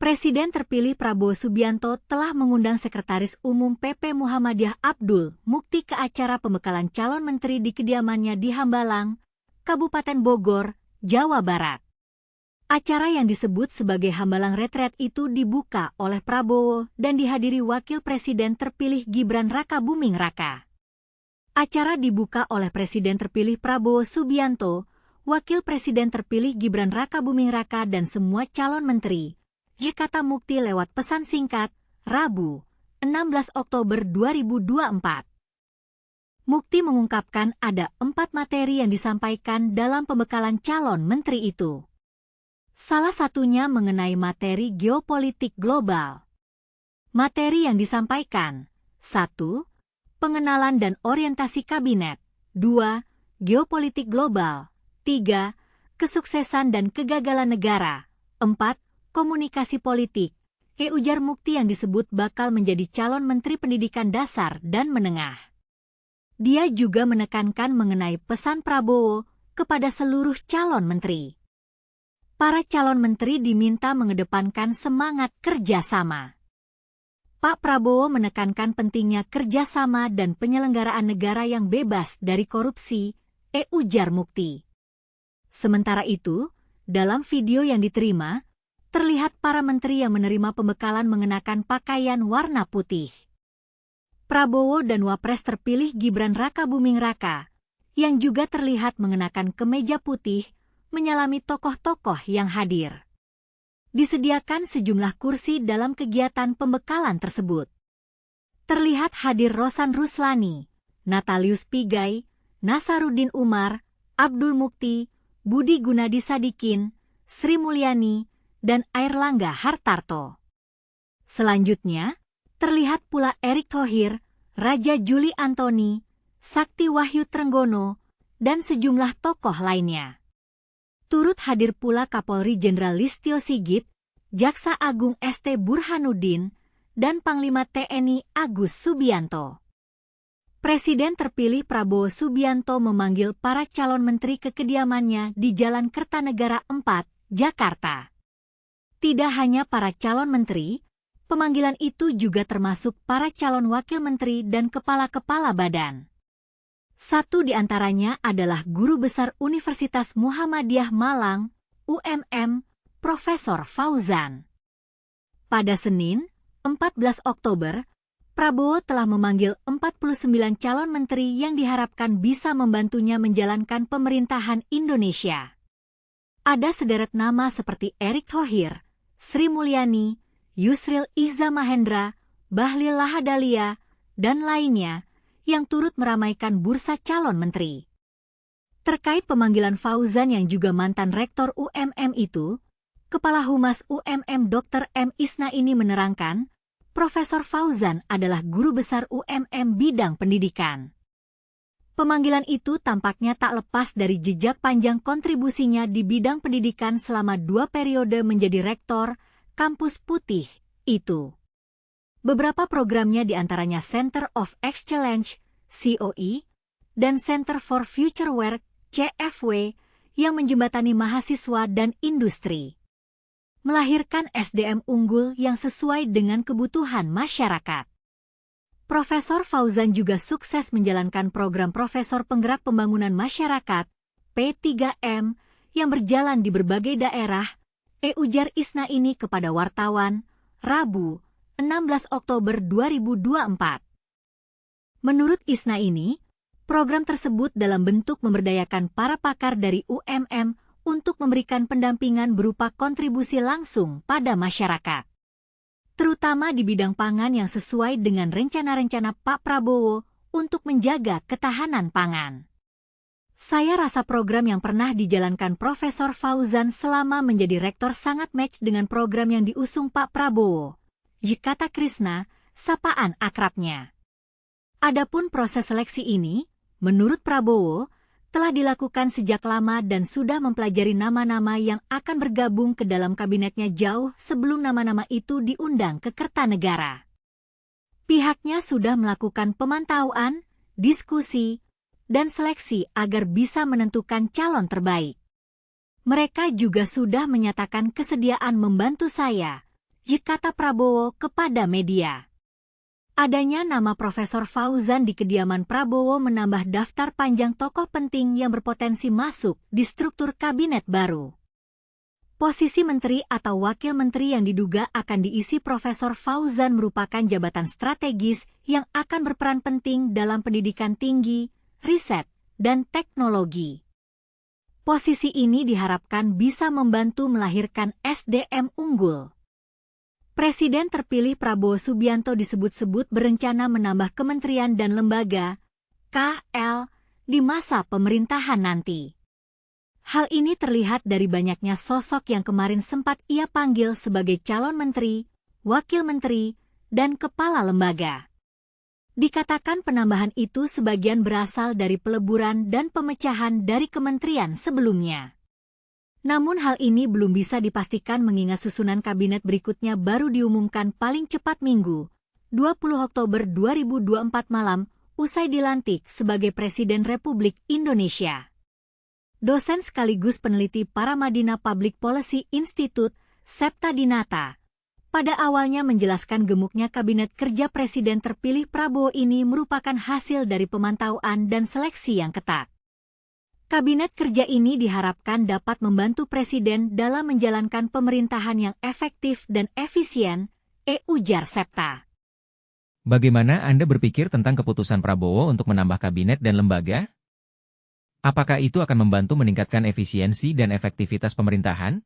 Presiden terpilih Prabowo Subianto telah mengundang Sekretaris Umum PP Muhammadiyah Abdul Mukti ke acara pembekalan calon menteri di kediamannya di Hambalang, Kabupaten Bogor, Jawa Barat. Acara yang disebut sebagai Hambalang Retreat itu dibuka oleh Prabowo dan dihadiri Wakil Presiden terpilih Gibran Rakabuming Raka. Acara dibuka oleh Presiden terpilih Prabowo Subianto, Wakil Presiden terpilih Gibran Rakabuming Raka dan semua calon menteri, kata Mukti lewat pesan singkat, Rabu, 16 Oktober 2024. Mukti mengungkapkan ada 4 materi yang disampaikan dalam pembekalan calon menteri itu. Salah satunya mengenai materi geopolitik global. Materi yang disampaikan, 1. Pengenalan dan orientasi kabinet. 2. Geopolitik global. 3. Kesuksesan dan kegagalan negara. 4. Komunikasi politik. Ujar Mukti yang disebut bakal menjadi calon Menteri Pendidikan Dasar dan Menengah. Dia juga menekankan mengenai pesan Prabowo kepada seluruh calon menteri. Para calon menteri diminta mengedepankan semangat kerjasama. Pak Prabowo menekankan pentingnya kerjasama dan penyelenggaraan negara yang bebas dari korupsi, ujar Mukti. Sementara itu, dalam video yang diterima, terlihat para menteri yang menerima pembekalan mengenakan pakaian warna putih. Prabowo dan Wapres terpilih Gibran Rakabuming Raka, yang juga terlihat mengenakan kemeja putih, menyalami tokoh-tokoh yang hadir. Disediakan sejumlah kursi dalam kegiatan pembekalan tersebut. Terlihat hadir Rosan Ruslani, Natalius Pigai, Nasaruddin Umar, Abdul Mukti, Budi Gunadi Sadikin, Sri Mulyani, dan Airlangga Hartarto. Selanjutnya, terlihat pula Erick Thohir, Raja Juli Antoni, Sakti Wahyu Trenggono, dan sejumlah tokoh lainnya. Turut hadir pula Kapolri Jenderal Listio Sigit, Jaksa Agung ST Burhanuddin, dan Panglima TNI Agus Subianto. Presiden terpilih Prabowo Subianto memanggil para calon menteri ke kediamannya di Jalan Kertanegara 4, Jakarta. Tidak hanya para calon menteri, pemanggilan itu juga termasuk para calon wakil menteri dan kepala-kepala badan. Satu di antaranya adalah Guru Besar Universitas Muhammadiyah Malang, UMM, Profesor Fauzan. Pada Senin, 14 Oktober, Prabowo telah memanggil 49 calon menteri yang diharapkan bisa membantunya menjalankan pemerintahan Indonesia. Ada sederet nama seperti Erick Thohir, Sri Mulyani, Yusril Iza Mahendra, Bahlil Lahadalia, dan lainnya yang turut meramaikan bursa calon menteri. Terkait pemanggilan Fauzan yang juga mantan rektor UMM itu, Kepala Humas UMM Dr. M. Isna ini menerangkan, Profesor Fauzan adalah guru besar UMM bidang pendidikan. Pemanggilan itu tampaknya tak lepas dari jejak panjang kontribusinya di bidang pendidikan selama 2 periode menjadi rektor Kampus Putih itu. Beberapa programnya diantaranya Center of Excellence, COE, dan Center for Future Work, CFW, yang menjembatani mahasiswa dan industri. Melahirkan SDM unggul yang sesuai dengan kebutuhan masyarakat. Profesor Fauzan juga sukses menjalankan program Profesor Penggerak Pembangunan Masyarakat, P3M, yang berjalan di berbagai daerah, ujar Isna ini kepada wartawan, Rabu, 16 Oktober 2024. Menurut Isna ini, program tersebut dalam bentuk memberdayakan para pakar dari UMM untuk memberikan pendampingan berupa kontribusi langsung pada masyarakat. Terutama di bidang pangan yang sesuai dengan rencana-rencana Pak Prabowo untuk menjaga ketahanan pangan. Saya rasa program yang pernah dijalankan Profesor Fauzan selama menjadi rektor sangat match dengan program yang diusung Pak Prabowo, kata Krisna, sapaan akrabnya. Adapun proses seleksi ini, menurut Prabowo, telah dilakukan sejak lama dan sudah mempelajari nama-nama yang akan bergabung ke dalam kabinetnya jauh sebelum nama-nama itu diundang ke Kertanegara. Pihaknya sudah melakukan pemantauan, diskusi, dan seleksi agar bisa menentukan calon terbaik. Mereka juga sudah menyatakan kesediaan membantu saya, kata Prabowo kepada media. Adanya nama Profesor Fauzan di kediaman Prabowo menambah daftar panjang tokoh penting yang berpotensi masuk di struktur kabinet baru. Posisi menteri atau wakil menteri yang diduga akan diisi Profesor Fauzan merupakan jabatan strategis yang akan berperan penting dalam pendidikan tinggi, riset, dan teknologi. Posisi ini diharapkan bisa membantu melahirkan SDM unggul. Presiden terpilih Prabowo Subianto disebut-sebut berencana menambah kementerian dan lembaga (KL) di masa pemerintahan nanti. Hal ini terlihat dari banyaknya sosok yang kemarin sempat ia panggil sebagai calon menteri, wakil menteri, dan kepala lembaga. Dikatakan penambahan itu sebagian berasal dari peleburan dan pemecahan dari kementerian sebelumnya. Namun hal ini belum bisa dipastikan mengingat susunan kabinet berikutnya baru diumumkan paling cepat Minggu, 20 Oktober 2024 malam, usai dilantik sebagai Presiden Republik Indonesia. Dosen sekaligus peneliti Paramadina Public Policy Institute, Septa Dinata, pada awalnya menjelaskan gemuknya kabinet kerja Presiden terpilih Prabowo ini merupakan hasil dari pemantauan dan seleksi yang ketat. Kabinet kerja ini diharapkan dapat membantu Presiden dalam menjalankan pemerintahan yang efektif dan efisien, ujar Septa. Bagaimana Anda berpikir tentang keputusan Prabowo untuk menambah kabinet dan lembaga? Apakah itu akan membantu meningkatkan efisiensi dan efektivitas pemerintahan?